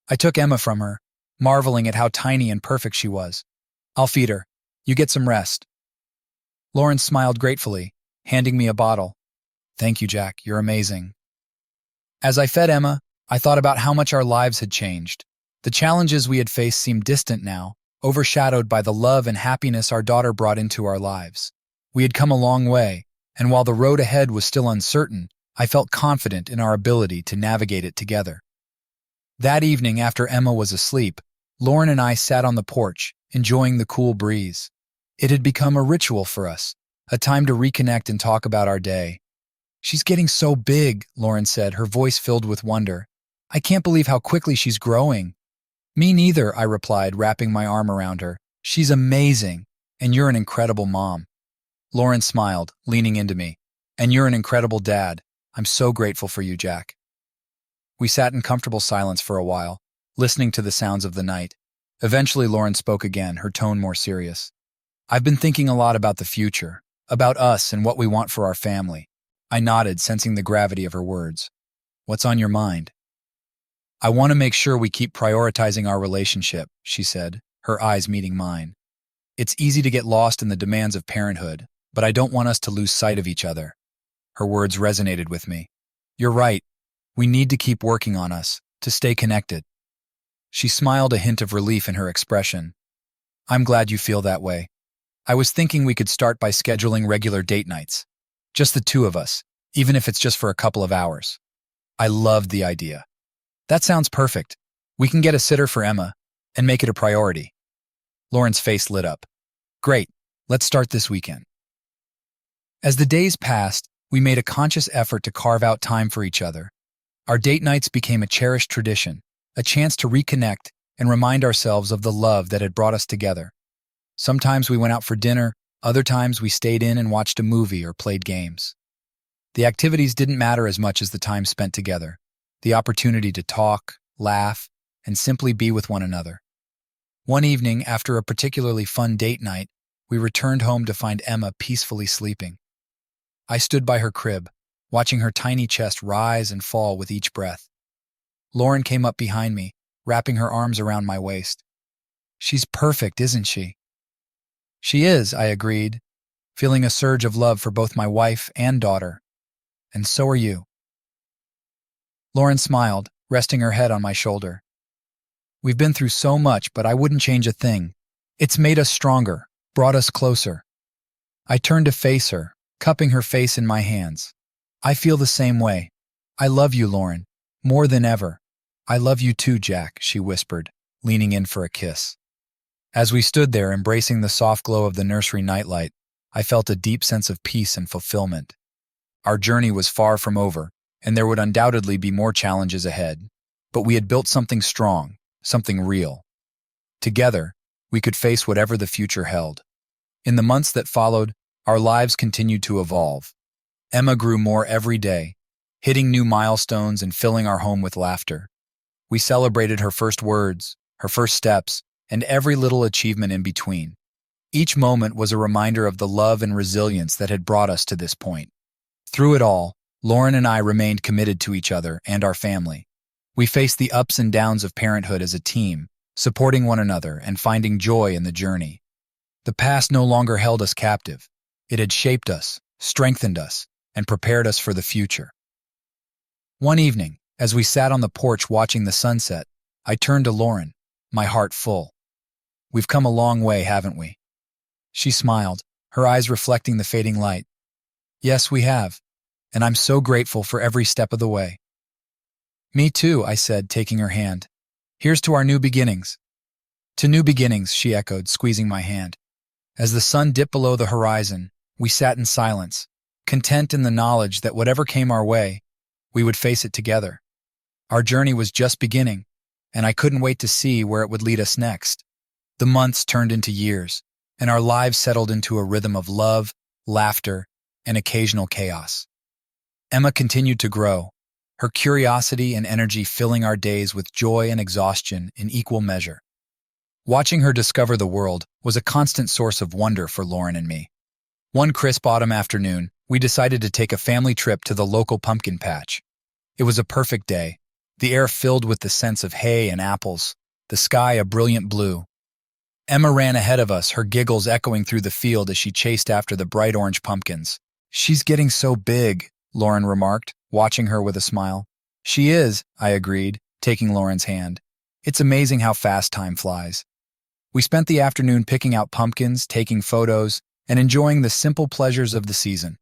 I took Emma from her, marveling at how tiny and perfect she was. "I'll feed her. You get some rest." Lauren smiled gratefully, handing me a bottle. "Thank you, Jack. You're amazing." As I fed Emma, I thought about how much our lives had changed. The challenges we had faced seemed distant now, overshadowed by the love and happiness our daughter brought into our lives. We had come a long way, and while the road ahead was still uncertain, I felt confident in our ability to navigate it together. That evening, after Emma was asleep, Lauren and I sat on the porch, enjoying the cool breeze. It had become a ritual for us, a time to reconnect and talk about our day. "She's getting so big," Lauren said, her voice filled with wonder. "I can't believe how quickly she's growing." "Me neither," I replied, wrapping my arm around her. "She's amazing, and you're an incredible mom." Lauren smiled, leaning into me. And you're an incredible dad. I'm so grateful for you, Jack. We sat in comfortable silence for a while, listening to the sounds of the night. Eventually, Lauren spoke again, her tone more serious. I've been thinking a lot about the future, about us and what we want for our family. I nodded, sensing the gravity of her words. What's on your mind? I want to make sure we keep prioritizing our relationship, she said, her eyes meeting mine. It's easy to get lost in the demands of parenthood, but I don't want us to lose sight of each other. Her words resonated with me. You're right. We need to keep working on us, to stay connected. She smiled, a hint of relief in her expression. I'm glad you feel that way. I was thinking we could start by scheduling regular date nights. Just the two of us, even if it's just for a couple of hours. I loved the idea. That sounds perfect. We can get a sitter for Emma and make it a priority. Lauren's face lit up. Great, let's start this weekend. As the days passed, we made a conscious effort to carve out time for each other. Our date nights became a cherished tradition, a chance to reconnect and remind ourselves of the love that had brought us together. Sometimes we went out for dinner, other times we stayed in and watched a movie or played games. The activities didn't matter as much as the time spent together, the opportunity to talk, laugh, and simply be with one another. One evening, after a particularly fun date night, we returned home to find Emma peacefully sleeping. I stood by her crib, watching her tiny chest rise and fall with each breath. Lauren came up behind me, wrapping her arms around my waist. She's perfect, isn't she? She is, I agreed, feeling a surge of love for both my wife and daughter. And so are you. Lauren smiled, resting her head on my shoulder. We've been through so much, but I wouldn't change a thing. It's made us stronger, brought us closer. I turned to face her, cupping her face in my hands. I feel the same way. I love you, Lauren, more than ever. I love you too, Jack, she whispered, leaning in for a kiss. As we stood there, embracing the soft glow of the nursery nightlight, I felt a deep sense of peace and fulfillment. Our journey was far from over, and there would undoubtedly be more challenges ahead. But we had built something strong, something real. Together, we could face whatever the future held. In the months that followed, our lives continued to evolve. Emma grew more every day, hitting new milestones and filling our home with laughter. We celebrated her first words, her first steps, and every little achievement in between. Each moment was a reminder of the love and resilience that had brought us to this point. Through it all, Lauren and I remained committed to each other and our family. We faced the ups and downs of parenthood as a team, supporting one another and finding joy in the journey. The past no longer held us captive. It had shaped us, strengthened us, and prepared us for the future. One evening, as we sat on the porch watching the sunset, I turned to Lauren, my heart full. We've come a long way, haven't we? She smiled, her eyes reflecting the fading light. Yes, we have, and I'm so grateful for every step of the way. Me too, I said, taking her hand. Here's to our new beginnings. To new beginnings, she echoed, squeezing my hand. As the sun dipped below the horizon, we sat in silence, content in the knowledge that whatever came our way, we would face it together. Our journey was just beginning, and I couldn't wait to see where it would lead us next. The months turned into years, and our lives settled into a rhythm of love, laughter, and occasional chaos. Emma continued to grow, her curiosity and energy filling our days with joy and exhaustion in equal measure. Watching her discover the world was a constant source of wonder for Lauren and me. One crisp autumn afternoon, we decided to take a family trip to the local pumpkin patch. It was a perfect day, the air filled with the scents of hay and apples, the sky a brilliant blue. Emma ran ahead of us, her giggles echoing through the field as she chased after the bright orange pumpkins. She's getting so big, Lauren remarked, watching her with a smile. She is, I agreed, taking Lauren's hand. It's amazing how fast time flies. We spent the afternoon picking out pumpkins, taking photos, and enjoying the simple pleasures of the season.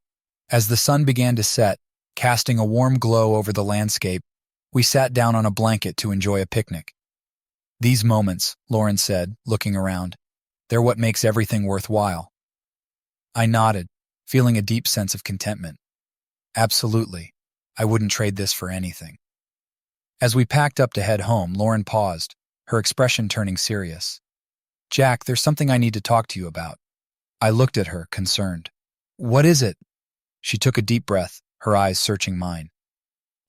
As the sun began to set, casting a warm glow over the landscape, we sat down on a blanket to enjoy a picnic. These moments, Lauren said, looking around, they're what makes everything worthwhile. I nodded, feeling a deep sense of contentment. Absolutely. I wouldn't trade this for anything. As we packed up to head home, Lauren paused, her expression turning serious. Jack, there's something I need to talk to you about. I looked at her, concerned. What is it? She took a deep breath, her eyes searching mine.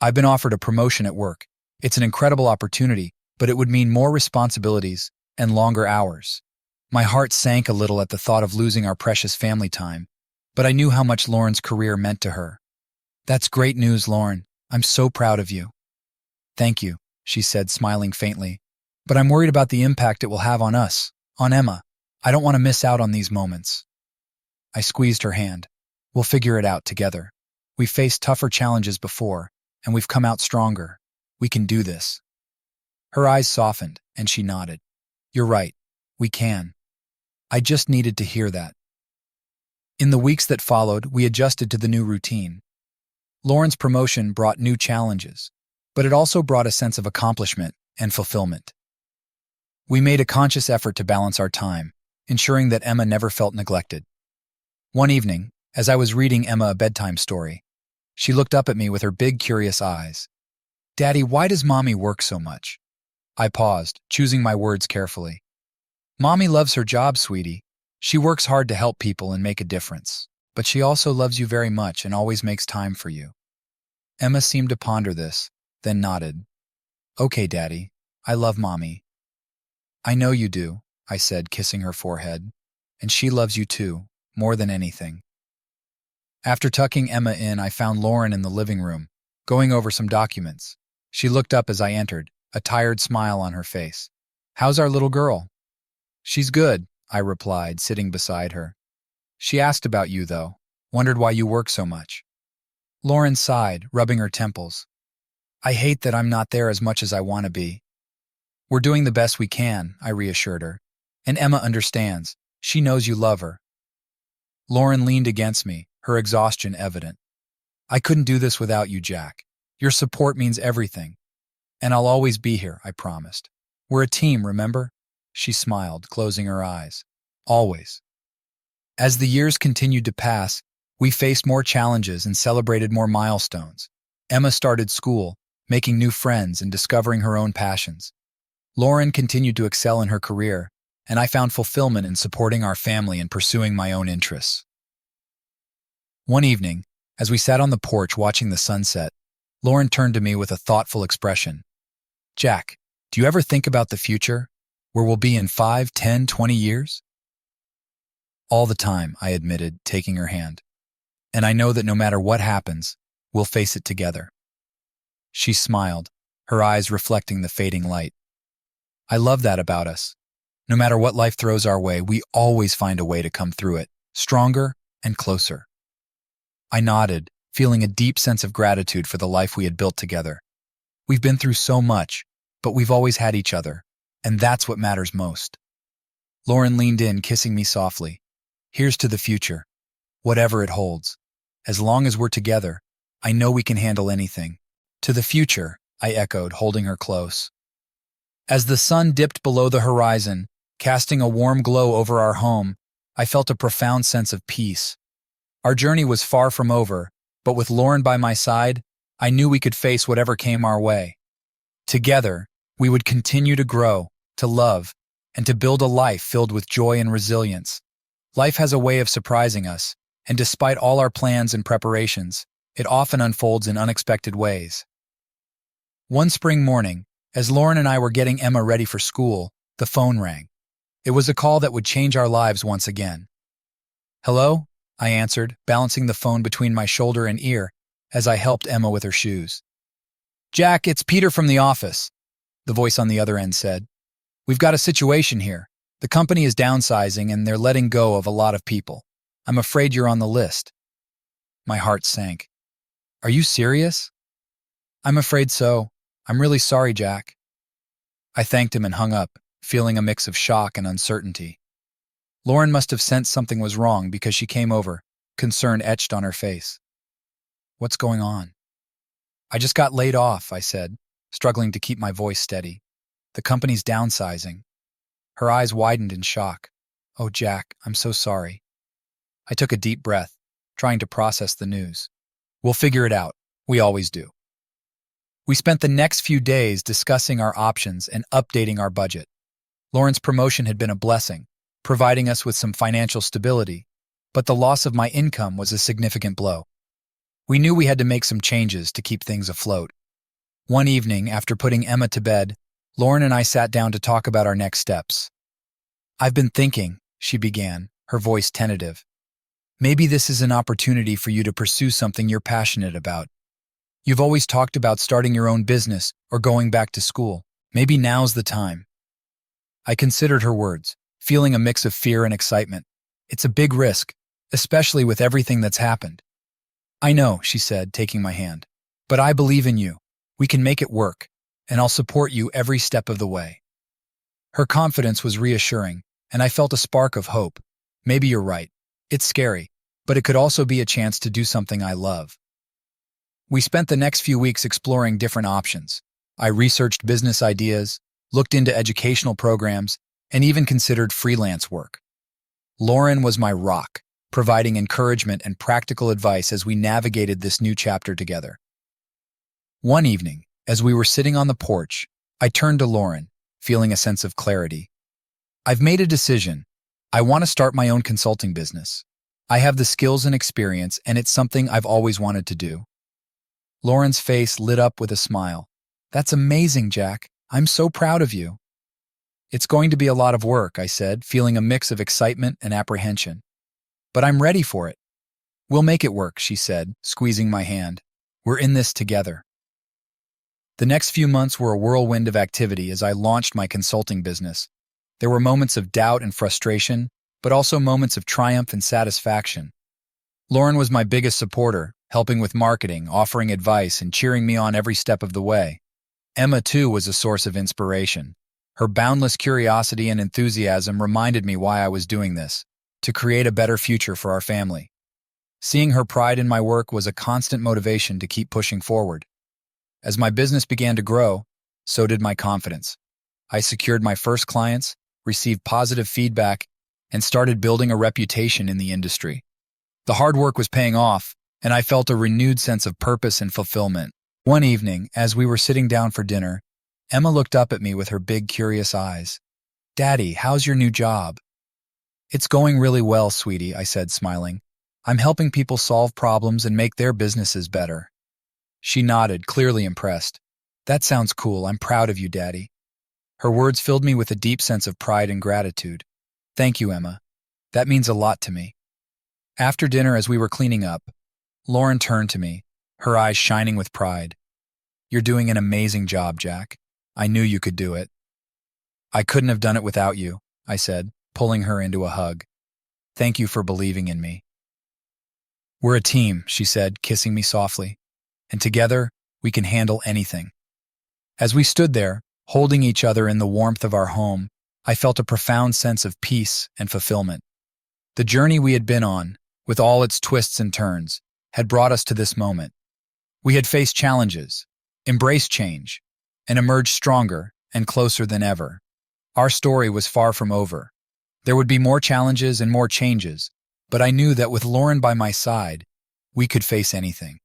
I've been offered a promotion at work. It's an incredible opportunity, but it would mean more responsibilities and longer hours. My heart sank a little at the thought of losing our precious family time, but I knew how much Lauren's career meant to her. That's great news, Lauren. I'm so proud of you. Thank you, she said, smiling faintly. But I'm worried about the impact it will have on us, on Emma. I don't want to miss out on these moments. I squeezed her hand. We'll figure it out together. We've faced tougher challenges before, and we've come out stronger. We can do this. Her eyes softened, and she nodded. You're right. We can. I just needed to hear that. In the weeks that followed, we adjusted to the new routine. Lauren's promotion brought new challenges, but it also brought a sense of accomplishment and fulfillment. We made a conscious effort to balance our time, ensuring that Emma never felt neglected. One evening, as I was reading Emma a bedtime story, she looked up at me with her big, curious eyes. Daddy, why does Mommy work so much? I paused, choosing my words carefully. Mommy loves her job, sweetie. She works hard to help people and make a difference, but she also loves you very much and always makes time for you. Emma seemed to ponder this, then nodded. Okay, Daddy, I love Mommy. I know you do, I said, kissing her forehead. And she loves you too, more than anything. After tucking Emma in, I found Lauren in the living room, going over some documents. She looked up as I entered, a tired smile on her face. How's our little girl? She's good, I replied, sitting beside her. She asked about you, though, wondered why you work so much. Lauren sighed, rubbing her temples. I hate that I'm not there as much as I want to be. We're doing the best we can, I reassured her. And Emma understands. She knows you love her. Lauren leaned against me, her exhaustion evident. I couldn't do this without you, Jack. Your support means everything. And I'll always be here, I promised. We're a team, remember? She smiled, closing her eyes. Always. As the years continued to pass, we faced more challenges and celebrated more milestones. Emma started school, making new friends and discovering her own passions. Lauren continued to excel in her career, and I found fulfillment in supporting our family and pursuing my own interests. One evening, as we sat on the porch watching the sunset, Lauren turned to me with a thoughtful expression. Jack, do you ever think about the future? Where we'll be in 5, 10, 20 years? All the time, I admitted, taking her hand. And I know that no matter what happens, we'll face it together. She smiled, her eyes reflecting the fading light. I love that about us. No matter what life throws our way, we always find a way to come through it, stronger and closer. I nodded, feeling a deep sense of gratitude for the life we had built together. We've been through so much, but we've always had each other, and that's what matters most. Lauren leaned in, kissing me softly. Here's to the future, whatever it holds. As long as we're together, I know we can handle anything. To the future, I echoed, holding her close. As the sun dipped below the horizon, casting a warm glow over our home, I felt a profound sense of peace. Our journey was far from over, but with Lauren by my side, I knew we could face whatever came our way. Together, we would continue to grow, to love, and to build a life filled with joy and resilience. Life has a way of surprising us, and despite all our plans and preparations, it often unfolds in unexpected ways. One spring morning, as Lauren and I were getting Emma ready for school, the phone rang. It was a call that would change our lives once again. Hello? I answered, balancing the phone between my shoulder and ear as I helped Emma with her shoes. Jack, it's Peter from the office, the voice on the other end said. We've got a situation here. The company is downsizing and they're letting go of a lot of people. I'm afraid you're on the list. My heart sank. Are you serious? I'm afraid so. I'm really sorry, Jack. I thanked him and hung up, feeling a mix of shock and uncertainty. Lauren must have sensed something was wrong because she came over, concern etched on her face. What's going on? I just got laid off, I said, struggling to keep my voice steady. The company's downsizing. Her eyes widened in shock. Oh, Jack, I'm so sorry. I took a deep breath, trying to process the news. We'll figure it out. We always do. We spent the next few days discussing our options and updating our budget. Lauren's promotion had been a blessing, providing us with some financial stability, but the loss of my income was a significant blow. We knew we had to make some changes to keep things afloat. One evening, after putting Emma to bed, Lauren and I sat down to talk about our next steps. "I've been thinking," she began, her voice tentative. "Maybe this is an opportunity for you to pursue something you're passionate about. You've always talked about starting your own business or going back to school. Maybe now's the time." I considered her words, feeling a mix of fear and excitement. It's a big risk, especially with everything that's happened. "I know," she said, taking my hand. "But I believe in you. We can make it work, and I'll support you every step of the way." Her confidence was reassuring, and I felt a spark of hope. Maybe you're right. It's scary, but it could also be a chance to do something I love. We spent the next few weeks exploring different options. I researched business ideas, looked into educational programs, and even considered freelance work. Lauren was my rock, providing encouragement and practical advice as we navigated this new chapter together. One evening, as we were sitting on the porch, I turned to Lauren, feeling a sense of clarity. "I've made a decision. I want to start my own consulting business. I have the skills and experience, and it's something I've always wanted to do." Lauren's face lit up with a smile. "That's amazing, Jack. I'm so proud of you." "It's going to be a lot of work," I said, feeling a mix of excitement and apprehension. "But I'm ready for it." "We'll make it work," she said, squeezing my hand. "We're in this together." The next few months were a whirlwind of activity as I launched my consulting business. There were moments of doubt and frustration, but also moments of triumph and satisfaction. Lauren was my biggest supporter, helping with marketing, offering advice, and cheering me on every step of the way. Emma, too, was a source of inspiration. Her boundless curiosity and enthusiasm reminded me why I was doing this, to create a better future for our family. Seeing her pride in my work was a constant motivation to keep pushing forward. As my business began to grow, so did my confidence. I secured my first clients, received positive feedback, and started building a reputation in the industry. The hard work was paying off, and I felt a renewed sense of purpose and fulfillment. One evening, as we were sitting down for dinner, Emma looked up at me with her big, curious eyes. "Daddy, how's your new job?" "It's going really well, sweetie," I said, smiling. "I'm helping people solve problems and make their businesses better." She nodded, clearly impressed. "That sounds cool. I'm proud of you, Daddy." Her words filled me with a deep sense of pride and gratitude. "Thank you, Emma. That means a lot to me." After dinner, as we were cleaning up, Lauren turned to me, her eyes shining with pride. "You're doing an amazing job, Jack. I knew you could do it." "I couldn't have done it without you," I said, pulling her into a hug. "Thank you for believing in me." "We're a team," she said, kissing me softly. "And together, we can handle anything." As we stood there, holding each other in the warmth of our home, I felt a profound sense of peace and fulfillment. The journey we had been on, with all its twists and turns, had brought us to this moment. We had faced challenges, embraced change, and emerged stronger and closer than ever. Our story was far from over. There would be more challenges and more changes, but I knew that with Lauren by my side, we could face anything.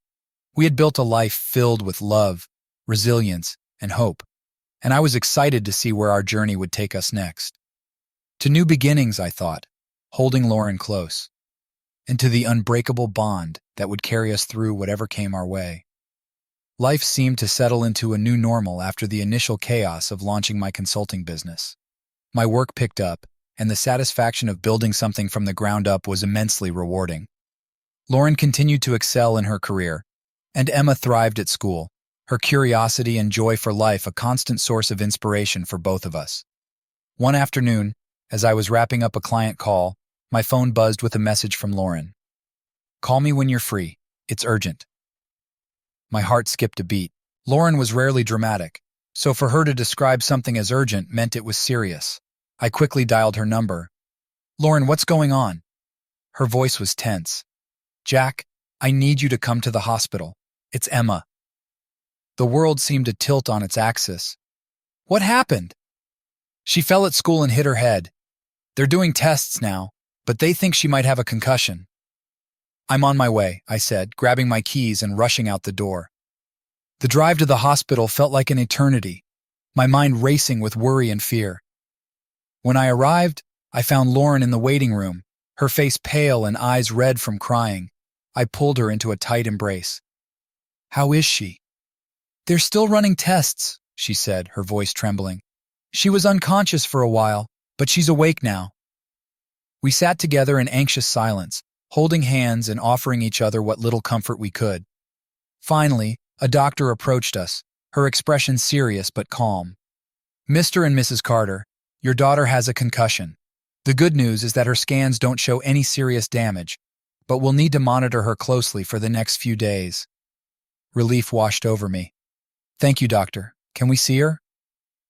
We had built a life filled with love, resilience, and hope, and I was excited to see where our journey would take us next. To new beginnings, I thought, holding Lauren close, and to the unbreakable bond that would carry us through whatever came our way. Life seemed to settle into a new normal after the initial chaos of launching my consulting business. My work picked up, and the satisfaction of building something from the ground up was immensely rewarding. Lauren continued to excel in her career, and Emma thrived at school, her curiosity and joy for life a constant source of inspiration for both of us. One afternoon, as I was wrapping up a client call, my phone buzzed with a message from Lauren. "Call me when you're free. It's urgent." My heart skipped a beat. Lauren was rarely dramatic, so for her to describe something as urgent meant it was serious. I quickly dialed her number. "Lauren, what's going on?" Her voice was tense. "Jack, I need you to come to the hospital. It's Emma." The world seemed to tilt on its axis. "What happened?" "She fell at school and hit her head. They're doing tests now, but they think she might have a concussion." "I'm on my way," I said, grabbing my keys and rushing out the door. The drive to the hospital felt like an eternity, my mind racing with worry and fear. When I arrived, I found Lauren in the waiting room, her face pale and eyes red from crying. I pulled her into a tight embrace. "How is she?" "They're still running tests," she said, her voice trembling. "She was unconscious for a while, but she's awake now." We sat together in anxious silence, holding hands and offering each other what little comfort we could. Finally, a doctor approached us, her expression serious but calm. "Mr. and Mrs. Carter, your daughter has a concussion. The good news is that her scans don't show any serious damage, but we'll need to monitor her closely for the next few days." Relief washed over me. "Thank you, doctor. Can we see her?"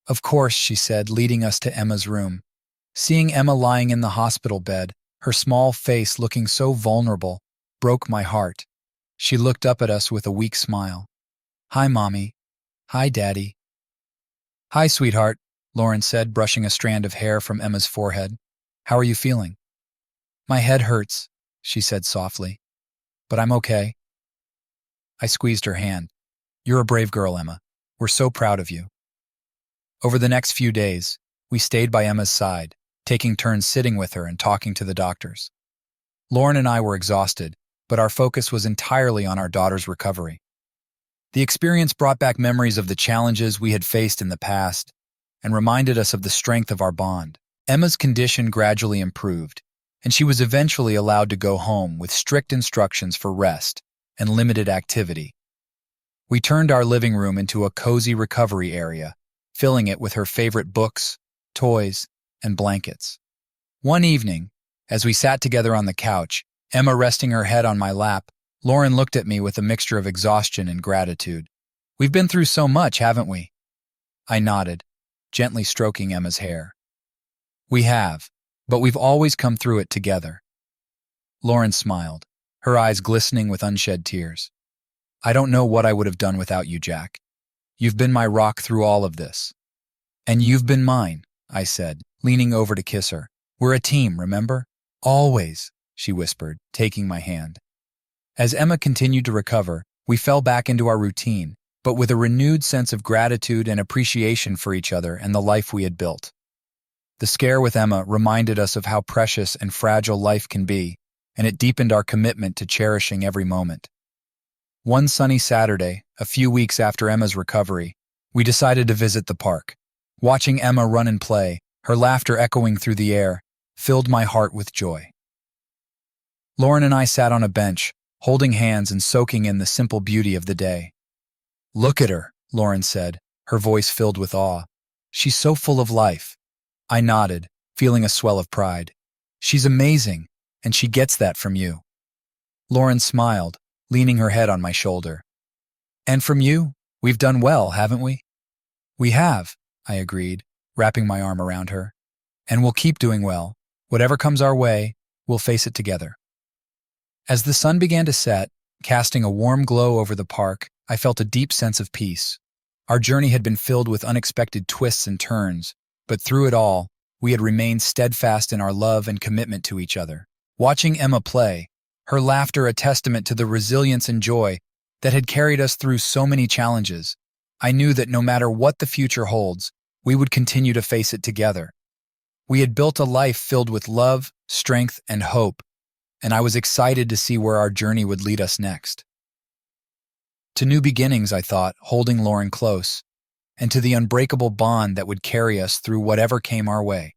"Of course," she said, leading us to Emma's room. Seeing Emma lying in the hospital bed, her small face looking so vulnerable, broke my heart. She looked up at us with a weak smile. "Hi, Mommy." "Hi, Daddy." "Hi, sweetheart," Lauren said, brushing a strand of hair from Emma's forehead. "How are you feeling?" "My head hurts," she said softly, "but I'm okay." I squeezed her hand. "You're a brave girl, Emma. We're so proud of you." Over the next few days, we stayed by Emma's side, taking turns sitting with her and talking to the doctors. Lauren and I were exhausted, but our focus was entirely on our daughter's recovery. The experience brought back memories of the challenges we had faced in the past and reminded us of the strength of our bond. Emma's condition gradually improved, and she was eventually allowed to go home with strict instructions for rest and limited activity. We turned our living room into a cozy recovery area, filling it with her favorite books, toys, and blankets. One evening, as we sat together on the couch, Emma resting her head on my lap, Lauren looked at me with a mixture of exhaustion and gratitude. "We've been through so much, haven't we?" I nodded, gently stroking Emma's hair. "We have, but we've always come through it together." Lauren smiled, her eyes glistening with unshed tears. "I don't know what I would have done without you, Jack. You've been my rock through all of this." "And you've been mine," I said, leaning over to kiss her. "We're a team, remember?" "Always," she whispered, taking my hand. As Emma continued to recover, we fell back into our routine, but with a renewed sense of gratitude and appreciation for each other and the life we had built. The scare with Emma reminded us of how precious and fragile life can be, and it deepened our commitment to cherishing every moment. One sunny Saturday, a few weeks after Emma's recovery, we decided to visit the park. Watching Emma run and play, her laughter echoing through the air, filled my heart with joy. Lauren and I sat on a bench, holding hands and soaking in the simple beauty of the day. "Look at her," Lauren said, her voice filled with awe. "She's so full of life." I nodded, feeling a swell of pride. "She's amazing, and she gets that from you." Lauren smiled, leaning her head on my shoulder. "And from you, we've done well, haven't we?" "We have," I agreed, wrapping my arm around her. "And we'll keep doing well. Whatever comes our way, we'll face it together." As the sun began to set, casting a warm glow over the park, I felt a deep sense of peace. Our journey had been filled with unexpected twists and turns, but through it all, we had remained steadfast in our love and commitment to each other. Watching Emma play, her laughter a testament to the resilience and joy that had carried us through so many challenges, I knew that no matter what the future holds, we would continue to face it together. We had built a life filled with love, strength, and hope, and I was excited to see where our journey would lead us next. To new beginnings, I thought, holding Lauren close, and to the unbreakable bond that would carry us through whatever came our way.